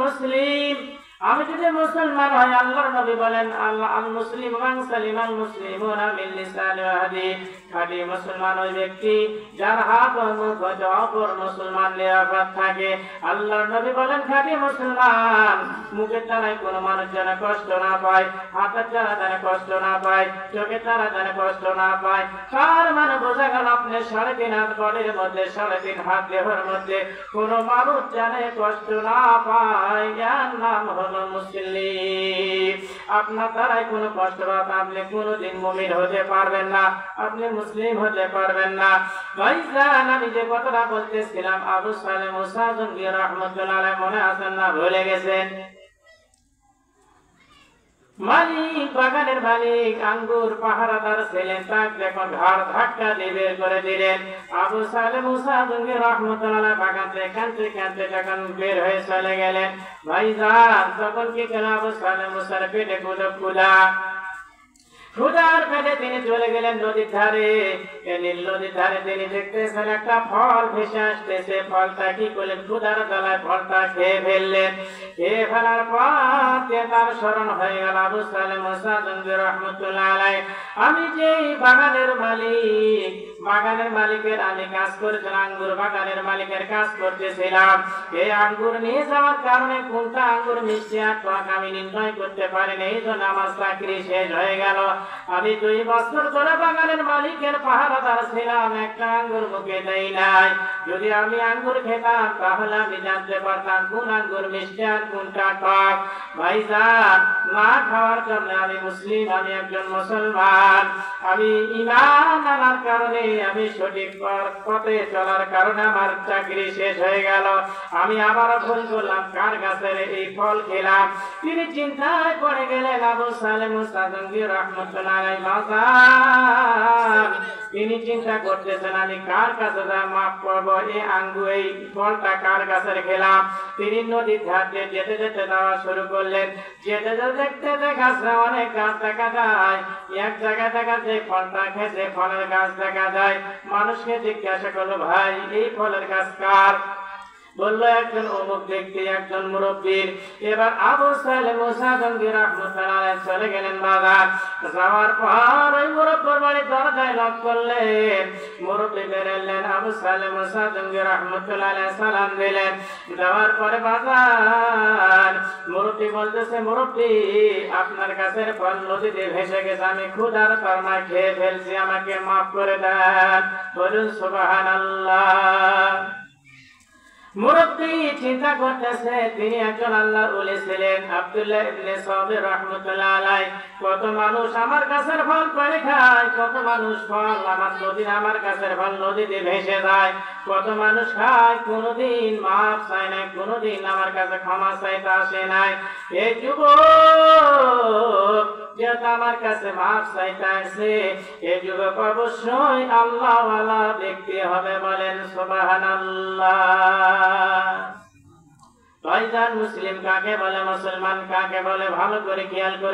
মুসলিম, আমি যদি মুসলমান হই, আল্লাহর নবী বলেন আল মুসলিম মান সালিমাল মুসলিমুনা মিন লিসানি ওয়া ইয়াদি, খাঁটি মুসলমান ওই ব্যক্তি যার হাত ও মুখ ও অপর মুসলমান নিরাপদ থাকে। আল্লাহর নবী বলেন খাঁটি মুসলমান মুখের দ্বারায় কোনো মানুষ যেন কষ্ট না পায়, হাতের দ্বারা যেন কষ্ট না পায়, চোখের দ্বারা যেন কষ্ট না পায়। কার মানে বোঝা গেল আপনি 3.5 হাত বডির মধ্যে, 3.5 হাত দেহের মধ্যে কোনো মানুষ যেন কষ্ট না পায়, যার নাম হলো মুসলিম। আপনার দ্বারাই কোনো কষ্ট পাবে, আপনি কোনোদিন মুমিন হতে পারবেন না, আপনি মুসলিম হতে পারবেন না। ভাইজান, আমি যে কথাটা বলতেছিলাম, আবু সালেহ মুসা জঙ্গি রাহমাতুল্লাহ আলাইহি, মনে আছেন না ভুলে গেছেন? মালিক, বাগানের মালিক, আঙ্গুর পাহারাদার ছিলেন, তাকে যখন ঘাড় ধাক্কা দিয়ে বের করে দিলেন, আবু সালেহ মুসা জঙ্গি রাহমাতুল্লাহ বাগান থেকে কাঁদতে যখন বের হয়ে চলে গেলেন, ভাইজান তখন কি করলেন? আবু সালেহ মুসার পেটে ক্ষুধার পেটে তিনি চলে গেলেন নদীর ধারে। নদীর ধারে তিনি দেখতেছেন একটা ফল ভেসে আসতেছে। ফলটা কি করলেন? ক্ষুধার জ্বালায় ফলটা খেয়ে ফেললেন। খেয়ে ফেলার পর তার স্মরণ হয়ে গেল আবু সালেহ মুসা জঙ্গি রাহমাতুল্লাহ আলাইহি, আমি যে বাগানের মালিক, বাগানের মালিকের আমি কাজ করেছিলাম, আঙ্গুর বাগানের মালিকের কাজ করতেছিলাম। এই আঙ্গুর নিয়ে যাওয়ার কারণে কোনটা আঙ্গুর মিষ্টি আর টক আমি নির্ণয় করতে পারিনি, এই জন্য আমার চাকরি শেষ হয়ে গেল। আমি 2 বছর ধরে বাগানের মালিকের পাহারাদার ছিলাম, একটা আঙ্গুর মুখে দেই নাই। যদি আমি আঙ্গুর খেতাম তাহলে আমি জানতে পারতাম কোন আঙ্গুর মিষ্টি আর কোনটা টক। ভাইজান, না খাওয়ার জন্য আমি মুসলিম, আমি একজন মুসলমান। আমি ঈমান আনার কারণে, আমি সঠিক পথে চলার কারণে আমার চাকরি শেষ হয়ে গেল। আমি আবার ভুল করলাম, কার গাছের এই ফল খেলাম। তিনি চিন্তায় পড়ে গেলেন। আবু সালেহ মুসা জঙ্গি রাহমাতুল্লাহ আলাইহি মাজান, তিনি চিন্তা করতেছেন আমি কার কাছে মাফ করবো, এই আঙ্গুর এই ফলটা কার গাছের খেলাম। তিনি নদীর ঘাটে যেতে যেতে যাওয়া শুরু করলেন। যেতে যেতে দেখতে গাছে অনেক গাছ দেখা যায়। এক জায়গায় দেখা যায় ফলটা খেতে ফলের গাছ দেখা যায়। মানুষকে জিজ্ঞাসা করলো, ভাই এই ফলের গাছ কার? বললো একজন অমুক ব্যক্তি, একজন মুরব্বীর। এবার আবু সালেহ মুসা জঙ্গি রাহমাতুল্লাহ আলাইহি চলে গেলেন বাজার। যাওয়ার পর ওই মুরব্বির বাড়ির দরজায় নক করলেন। মুরব্বী বেরোলেন, আবু সালেহ মুসা জঙ্গি রাহমাতুল্লাহ আলাইহি সালাম দিলেন। দেওয়ার পরে বাজার মুরব্বী বলতেছে, মুরব্বী আপনার কাছের ফল নদীতে ভেসে গেছে, আমি ক্ষুধার তরমায় খেয়ে ফেলছি, আমাকে মাফ করে দেন। বলুন সুবহানাল্লাহ। মুরব্বী চিন্তা করতেছে তিনি একজন আল্লাহর ওলি ছিলেন, আব্দুল্লাহ ইবনে সাবির রাহমাতুল্লাহ আলাইহি। কত মানুষ আমার কাছের ফল করে খায়, কত মানুষ ফল আমার কাছের ফল নদীতে ভেসে যায়, কত মানুষ খায়, কোনোদিন মাফ চায় নাই, কোনোদিন আমার কাছে ক্ষমা চাইতে আসে নাই। এই যুবক যেহেতু আমার কাছে মাফ চাইতে আসে, এই যুবক অবশ্যই আল্লাহওয়ালা ব্যক্তি হবে। বলেন সুবহানাল্লাহ। ভাইজান, মুসলিম কাকে বলে, মুসলমান কাকে বলে, ভালো করে খেয়াল করে